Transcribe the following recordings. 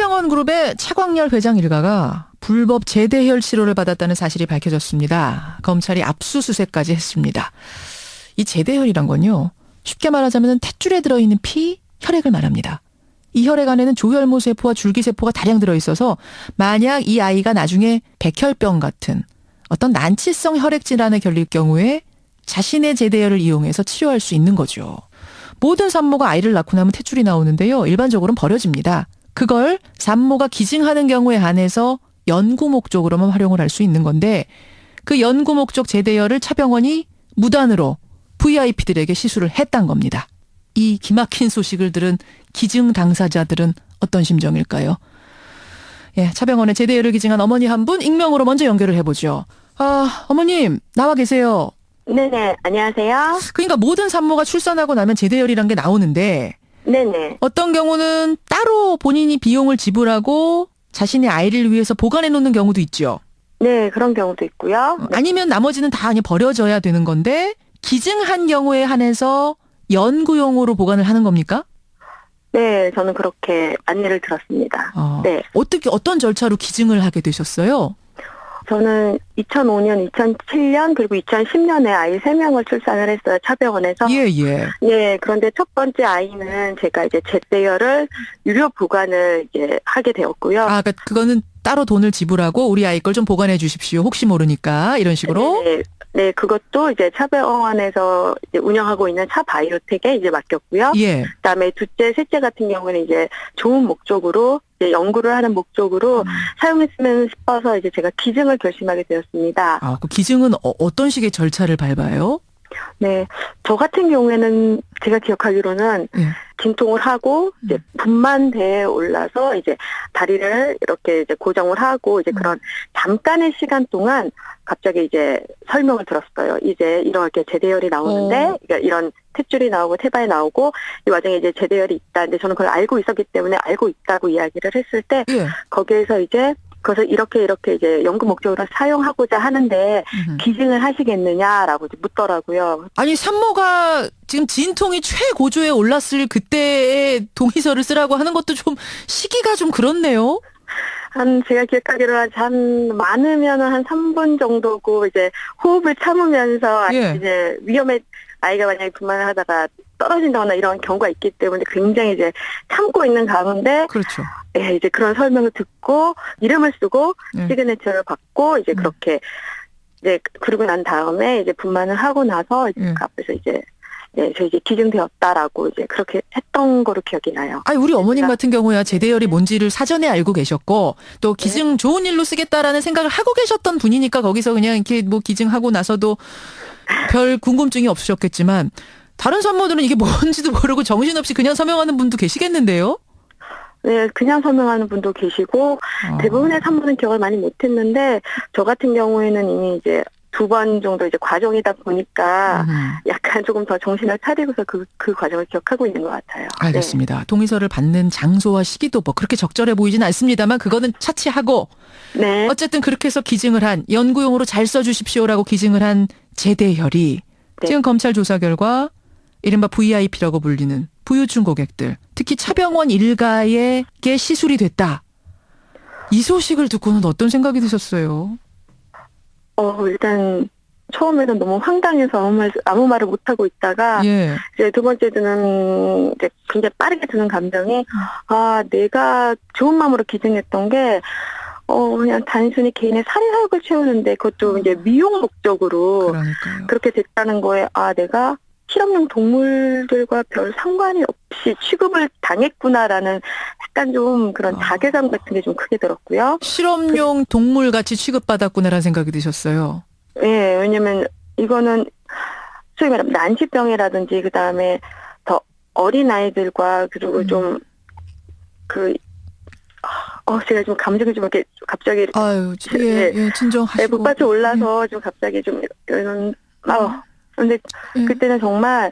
차병원 그룹의 차광열 회장 일가가 불법 제대혈 치료를 받았다는 사실이 밝혀졌습니다. 검찰이 압수수색까지 했습니다. 이 제대혈이란 건요, 쉽게 말하자면 탯줄에 들어있는 피, 혈액을 말합니다. 이 혈액 안에는 조혈모 세포와 줄기세포가 다량 들어있어서 만약 이 아이가 나중에 백혈병 같은 어떤 난치성 혈액 질환에 걸릴 경우에 자신의 제대혈을 이용해서 치료할 수 있는 거죠. 모든 산모가 아이를 낳고 나면 탯줄이 나오는데요. 일반적으로는 버려집니다. 그걸 산모가 기증하는 경우에 한해서 연구 목적으로만 활용을 할 수 있는 건데 그 연구 목적 제대혈을 차병원이 무단으로 VIP들에게 시술을 했단 겁니다. 이 기막힌 소식을 들은 기증 당사자들은 어떤 심정일까요? 예, 차병원의 제대혈을 기증한 어머니 한 분 익명으로 먼저 연결을 해보죠. 어머님 나와 계세요. 네네, 안녕하세요. 그러니까 모든 산모가 출산하고 나면 제대혈이란 게 나오는데 네네. 어떤 경우는 따로 본인이 비용을 지불하고 자신의 아이를 위해서 보관해 놓는 경우도 있죠. 네, 그런 경우도 있고요. 네. 아니면 나머지는 다 그냥 버려져야 되는 건데 기증한 경우에 한해서 연구용으로 보관을 하는 겁니까? 네, 저는 그렇게 안내를 들었습니다. 네. 어떻게 어떤 절차로 기증을 하게 되셨어요? 저는 2005년, 2007년, 그리고 2010년에 아이 3명을 출산을 했어요, 차병원에서. 예, 예. 네, 그런데 첫 번째 아이는 제가 이제 제대열을 유료 보관을 이제 하게 되었고요. 그러니까 그거는 따로 돈을 지불하고 우리 아이 걸 좀 보관해 주십시오. 혹시 모르니까 이런 식으로. 네, 네, 그것도 이제 차병원에서 이제 운영하고 있는 차바이오텍에 이제 맡겼고요. 예. 그다음에 둘째, 셋째 같은 경우는 이제 좋은 목적으로 이제 연구를 하는 목적으로 사용했으면 싶어서 이제 제가 기증을 결심하게 되었습니다. 그 기증은 어떤 식의 절차를 밟아요? 네, 저 같은 경우에는 제가 기억하기로는 예. 진통을 하고 이제 분만대에 올라서 이제 다리를 이렇게 이제 고정을 하고 이제 그런 잠깐의 시간 동안 갑자기 이제 설명을 들었어요. 이제 이렇게 제대열이 나오는데 그러니까 이런 탯줄이 나오고 태반이 나오고 이 와중에 이제 제대열이 있다. 근데 저는 그걸 알고 있었기 때문에 알고 있다고 이야기를 했을 때 예. 거기에서 이제 그래서 이렇게 이제 연구 목적으로 사용하고자 하는데 기증을 하시겠느냐라고 묻더라고요. 아니 산모가 지금 진통이 최고조에 올랐을 그때의 동의서를 쓰라고 하는 것도 좀 시기가 좀 그렇네요. 제가 기억하기로는 많으면은 한 3분 정도고 이제 호흡을 참으면서 예. 이제 아이가 만약에 분만을 하다가 떨어진다거나 이런 경우가 있기 때문에 굉장히 이제 참고 있는 가운데 그렇죠. 예, 이제 그런 설명을 듣고 이름을 쓰고 시그네처를 받고 이제 그렇게 이제 그러고 난 다음에 이제 분만을 하고 나서 이제 그 앞에서 이제 저 이제 기증되었다라고 이제 그렇게 했던 거로 기억이 나요. 아니 우리 어머님 같은 경우야 제대열이 뭔지를 사전에 알고 계셨고 또 기증 좋은 일로 쓰겠다라는 생각을 하고 계셨던 분이니까 거기서 그냥 이렇게 뭐 기증하고 나서도 별 궁금증이 없으셨겠지만 다른 산모들은 이게 뭔지도 모르고 정신없이 그냥 서명하는 분도 계시겠는데요? 네, 그냥 서명하는 분도 계시고 대부분의 산모는 기억을 많이 못했는데 저 같은 경우에는 이미 이제 2번 정도 이제 과정이다 보니까 약간 조금 더 정신을 차리고서 그 과정을 기억하고 있는 것 같아요. 알겠습니다. 네. 동의서를 받는 장소와 시기도 뭐 그렇게 적절해 보이진 않습니다만 그거는 차치하고 네. 어쨌든 그렇게 해서 기증을 한 연구용으로 잘 써주십시오라고 기증을 한 제대혈이 네. 지금 검찰 조사 결과 이른바 VIP라고 불리는 부유층 고객들 특히 차병원 일가에게 시술이 됐다. 이 소식을 듣고는 어떤 생각이 드셨어요? 일단 처음에는 너무 황당해서 아무 말을 못 하고 있다가 예. 이제 두 번째는 이제 굉장히 빠르게 드는 감정이 내가 좋은 마음으로 기증했던 게 그냥 단순히 개인의 사리사욕을 채우는데 그것도 이제 미용 목적으로 그러니까요. 그렇게 됐다는 거에 내가 실험용 동물들과 별 상관이 없이 취급을 당했구나라는 약간 좀 그런 자괴감 같은 게 좀 크게 들었고요. 실험용 동물같이 취급받았구나라는 생각이 드셨어요. 예, 왜냐면 이거는 소위 말하면 난치병이라든지 그다음에 더 어린 아이들과 그리고 좀 제가 좀 감정이 좀 이렇게 갑자기 예, 진정하시고. 목받쳐 올라서 좀 갑자기 좀 이런 근데 그때는 정말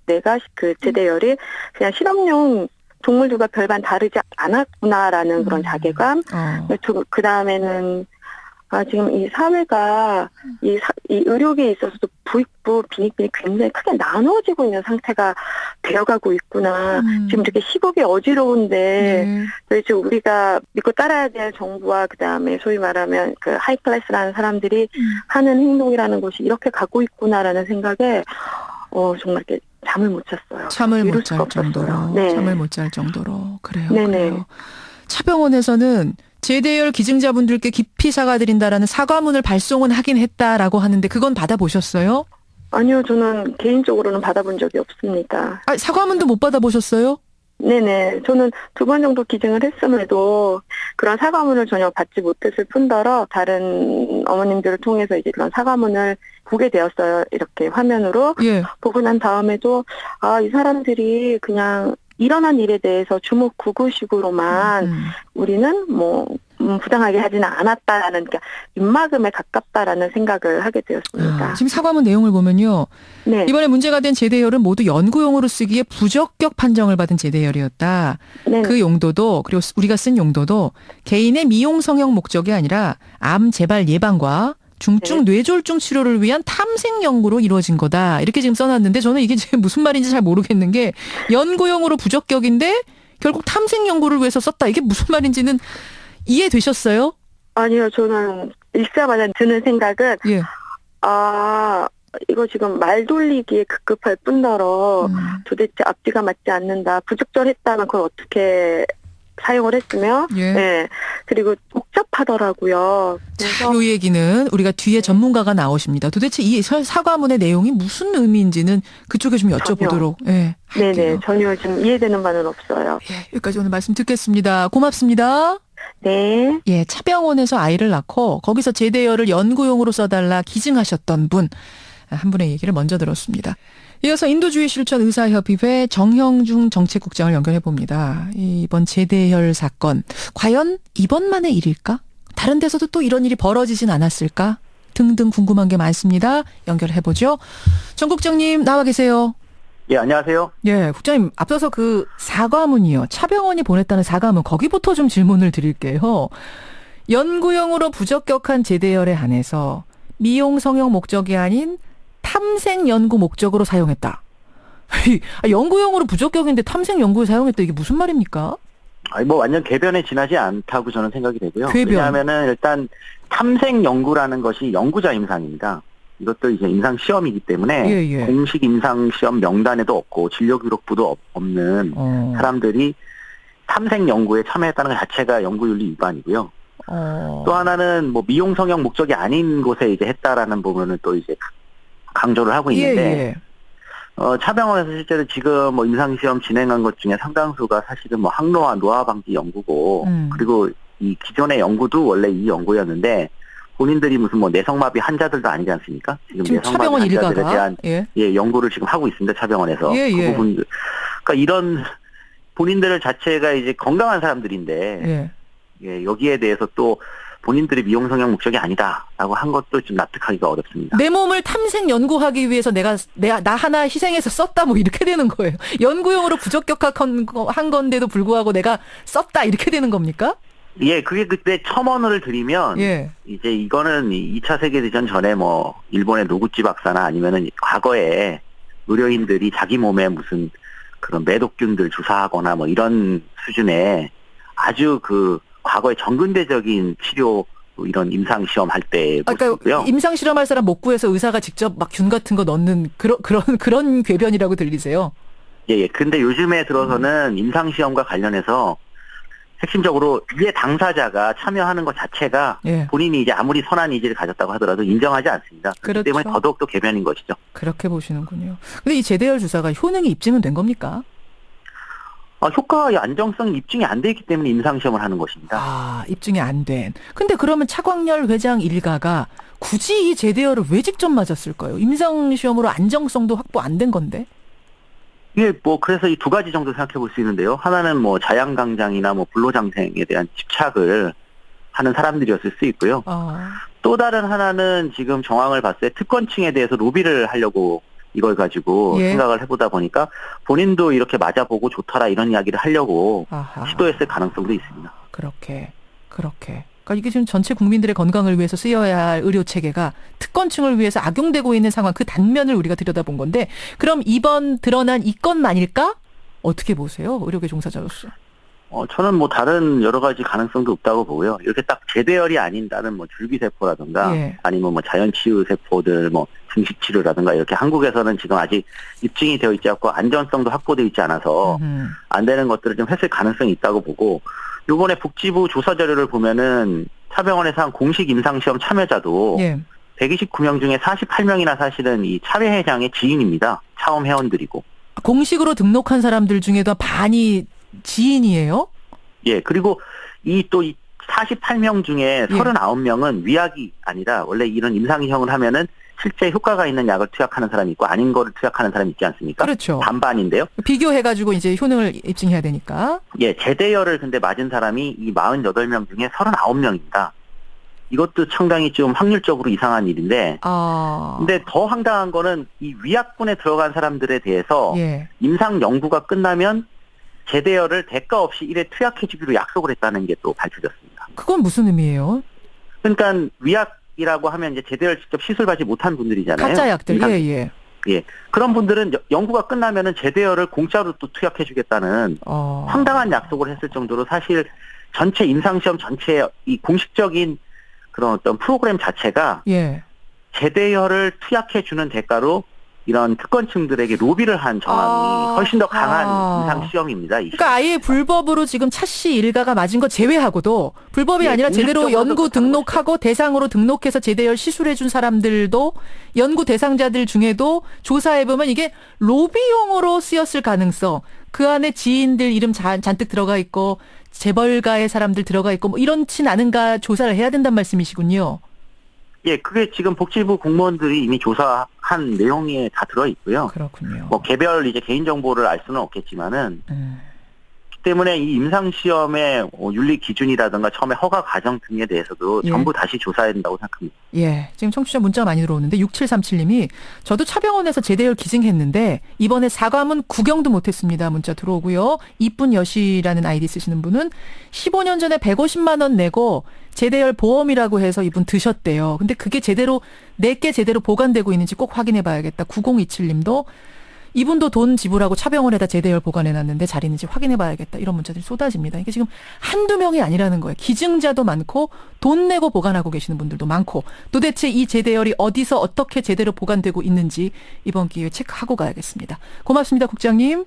내가 그 제대열이 그냥 실험용 동물들과 별반 다르지 않았구나라는 그런 자괴감. 그 다음에는 지금 이 사회가 이 의료계에 있어서도 부익부, 빈익빈이 굉장히 크게 나눠지고 있는 상태가 되어가고 있구나. 지금 이렇게 시국이 어지러운데 네. 도대체 우리가 믿고 따라야 될 정부와 그다음에 소위 말하면 그 하이클래스라는 사람들이 하는 행동이라는 것이 이렇게 가고 있구나라는 생각에 정말 이렇게 잠을 못 잤어요. 잠을 이룰 못 잘 수가 없었어요. 정도로. 네. 잠을 못 잘 정도로. 그래요. 네네. 그래요. 차병원에서는 제대열 기증자분들께 깊이 사과드린다라는 사과문을 발송은 하긴 했다라고 하는데 그건 받아보셨어요? 아니요, 저는 개인적으로는 받아본 적이 없습니다. 사과문도 못 받아보셨어요? 네네. 저는 2번 정도 기증을 했음에도 그런 사과문을 전혀 받지 못했을 뿐더러 다른 어머님들을 통해서 이제 그런 사과문을 보게 되었어요. 이렇게 화면으로. 예. 보고 난 다음에도, 이 사람들이 그냥 일어난 일에 대해서 주먹구구식으로만 우리는 부당하게 하지는 않았다라는, 그러니까 입막음에 가깝다라는 생각을 하게 되었습니다. 지금 사과문 내용을 보면요. 네. 이번에 문제가 된 제대열은 모두 연구용으로 쓰기에 부적격 판정을 받은 제대열이었다. 네. 그 용도도 그리고 우리가 쓴 용도도 개인의 미용 성형 목적이 아니라 암 재발 예방과 중증 뇌졸중 치료를 위한 탐색 연구로 이루어진 거다. 이렇게 지금 써놨는데 저는 이게 지금 무슨 말인지 잘 모르겠는 게 연구용으로 부적격인데 결국 탐색 연구를 위해서 썼다. 이게 무슨 말인지는 이해되셨어요? 아니요, 저는 읽자마자 드는 생각은, 예. 이거 지금 말 돌리기에 급급할 뿐더러 도대체 앞뒤가 맞지 않는다. 부적절했다면 그걸 어떻게 사용을 했으며, 예. 네. 그리고 복잡하더라고요. 자, 요 얘기는 우리가 뒤에 전문가가 나오십니다. 도대체 이 사과문의 내용이 무슨 의미인지는 그쪽에 좀 여쭤보도록 할게요. 네네, 전혀 지금 이해되는 바는 없어요. 예, 여기까지 오늘 말씀 듣겠습니다. 고맙습니다. 네. 예, 차병원에서 아이를 낳고 거기서 제대열을 연구용으로 써달라 기증하셨던 한 분의 얘기를 먼저 들었습니다. 이어서 인도주의 실천 의사협의회 정형중 정책국장을 연결해 봅니다. 이번 제대열 사건 과연 이번만의 일일까? 다른 데서도 또 이런 일이 벌어지진 않았을까? 등등 궁금한 게 많습니다. 연결해 보죠. 정 국장님 나와 계세요. 예, 안녕하세요. 예, 국장님 앞서서 그 사과문이요. 차병원이 보냈다는 사과문 거기부터 좀 질문을 드릴게요. 연구용으로 부적격한 제대열에 한해서 미용 성형 목적이 아닌 탐색 연구 목적으로 사용했다. 연구용으로 부적격인데 탐색 연구에 사용했다. 이게 무슨 말입니까? 완전 궤변에 지나지 않다고 저는 생각이 되고요. 궤변. 왜냐하면은 일단 탐색 연구라는 것이 연구자 임상입니다. 이것도 이제 임상 시험이기 때문에 예. 공식 임상 시험 명단에도 없고 진료 기록부도 없는 사람들이 탐색 연구에 참여했다는 것 자체가 연구윤리 위반이고요. 또 하나는 미용 성형 목적이 아닌 곳에 이제 했다라는 부분은 또 이제 강조를 하고 있는데, 차병원에서 실제로 지금 임상시험 진행한 것 중에 상당수가 사실은 항노화, 노화 방지 연구고, 그리고 이 기존의 연구도 원래 이 연구였는데, 본인들이 무슨 내성마비 환자들도 아니지 않습니까? 지금 내성마비 차병원 환자들에 일가가? 대한 연구를 지금 하고 있습니다, 차병원에서. 그 부분들. 그러니까 이런 본인들 자체가 이제 건강한 사람들인데, 여기에 대해서 또 본인들이 미용 성형 목적이 아니다라고 한 것도 좀 납득하기가 어렵습니다. 내 몸을 탐색 연구하기 위해서 나 하나 희생해서 썼다 이렇게 되는 거예요. 연구용으로 부적격한 건데도 불구하고 내가 썼다 이렇게 되는 겁니까? 예, 그게 그때 첨언을 드리면 이제 이거는 2차 세계대전 전에 일본의 노구치 박사나 아니면은 과거에 의료인들이 자기 몸에 무슨 그런 매독균들 주사하거나 이런 수준의 아주 과거에 정근대적인 치료 이런 임상 시험 할 때 모습이고요. 임상 실험할 사람 못 구해서 의사가 직접 균 같은 거 넣는 그런 궤변이라고 들리세요? 예. 근데 요즘에 들어서는 임상 시험과 관련해서 핵심적으로 이에 당사자가 참여하는 것 자체가 본인이 이제 아무리 선한 의지를 가졌다고 하더라도 인정하지 않습니다. 그렇기 때문에 더더욱 더 궤변인 것이죠. 그렇게 보시는군요. 근데 이 제대열 주사가 효능이 입증은 된 겁니까? 효과의 안정성이 입증이 안 돼 있기 때문에 임상시험을 하는 것입니다. 입증이 안 된. 근데 그러면 차광열 회장 일가가 굳이 이 제대열을 왜 직접 맞았을까요? 임상시험으로 안정성도 확보 안 된 건데? 예, 그래서 이 두 가지 정도 생각해 볼 수 있는데요. 하나는 자양강장이나 불로장생에 대한 집착을 하는 사람들이었을 수 있고요. 또 다른 하나는 지금 정황을 봤을 때 특권층에 대해서 로비를 하려고 이걸 가지고 생각을 해보다 보니까 본인도 이렇게 맞아보고 좋더라 이런 이야기를 하려고 시도했을 가능성도 있습니다. 그렇게. 그러니까 이게 지금 전체 국민들의 건강을 위해서 쓰여야 할 의료 체계가 특권층을 위해서 악용되고 있는 상황, 그 단면을 우리가 들여다본 건데, 그럼 이번 드러난 이 건만일까? 어떻게 보세요? 의료계 종사자로서. 저는 뭐 다른 여러 가지 가능성도 없다고 보고요. 이렇게 딱 재대열이 아닌 다른 뭐 줄기세포라든가 예. 아니면 뭐 자연치유세포들 뭐 증식치료라든가 이렇게 한국에서는 지금 아직 입증이 되어 있지 않고 안전성도 확보되어 있지 않아서 안 되는 것들을 좀 했을 가능성이 있다고 보고, 요번에 복지부 조사 자료를 보면은 차병원에서 한 공식 임상시험 참여자도 예. 129명 중에 48명이나 사실은 이 차례회장의 지인입니다. 차원 회원들이고. 공식으로 등록한 사람들 중에도 반이 지인이에요? 예, 그리고 이 48명 중에 39명은 위약이 아니라 원래 이런 임상시험을 하면은 실제 효과가 있는 약을 투약하는 사람이 있고 아닌 거를 투약하는 사람이 있지 않습니까? 그렇죠. 반반인데요. 비교해가지고 이제 효능을 입증해야 되니까. 예, 제대열을 근데 맞은 사람이 이 48명 중에 39명입니다. 이것도 상당히 좀 확률적으로 이상한 일인데, 근데 더 황당한 거는 이 위약군에 들어간 사람들에 대해서 예. 임상 연구가 끝나면 제대열을 대가 없이 일에 투약해주기로 약속을 했다는 게 또 밝혀졌습니다. 그건 무슨 의미예요? 그러니까 위약이라고 하면 이제 제대열 직접 시술받지 못한 분들이잖아요. 가짜 약들. 예. 예. 그런 분들은 연구가 끝나면은 제대열을 공짜로 또 투약해주겠다는 황당한 약속을 했을 정도로 사실 전체 임상시험 전체 이 공식적인 그런 어떤 프로그램 자체가 예. 제대열을 투약해주는 대가로 이런 특권층들에게 로비를 한 정황이 훨씬 더 강한 임상시험입니다. 그러니까 아예 불법으로 지금 차씨 일가가 맞은 거 제외하고도 불법이 예, 아니라 제대로 공식적으로도 연구 등록하고 대상으로 등록해서 제대열 시술해준 사람들도 연구 대상자들 중에도 조사해보면 이게 로비용으로 쓰였을 가능성, 그 안에 지인들 이름 잔뜩 들어가 있고 재벌가의 사람들 들어가 있고 뭐 이렇진 않은가 조사를 해야 된단 말씀이시군요. 예, 그게 지금 복지부 공무원들이 이미 조사한 내용에 다 들어 있고요. 그렇군요. 뭐 개별 이제 개인 정보를 알 수는 없겠지만은 때문에 이 임상시험의 윤리 기준이라든가 처음에 허가 과정 등에 대해서도 예. 전부 다시 조사해야 된다고 생각합니다. 예. 지금 청취자 문자가 많이 들어오는데 6737님이 저도 차병원에서 제대열 기증했는데 이번에 사과문 구경도 못했습니다. 문자 들어오고요. 이쁜 여시라는 아이디 쓰시는 분은 15년 전에 150만 원 내고 제대열 보험이라고 해서 이분 드셨대요. 근데 그게 제대로 내게 제대로 보관되고 있는지 꼭 확인해 봐야겠다. 9027님도 이분도 돈 지불하고 차병원에다 제대열 보관해놨는데 잘 있는지 확인해봐야겠다. 이런 문자들이 쏟아집니다. 이게 지금 한두 명이 아니라는 거예요. 기증자도 많고 돈 내고 보관하고 계시는 분들도 많고 도대체 이 제대열이 어디서 어떻게 제대로 보관되고 있는지 이번 기회에 체크하고 가야겠습니다. 고맙습니다. 국장님.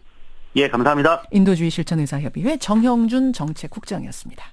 예, 감사합니다. 인도주의 실천의사협의회 정형준 정책국장이었습니다.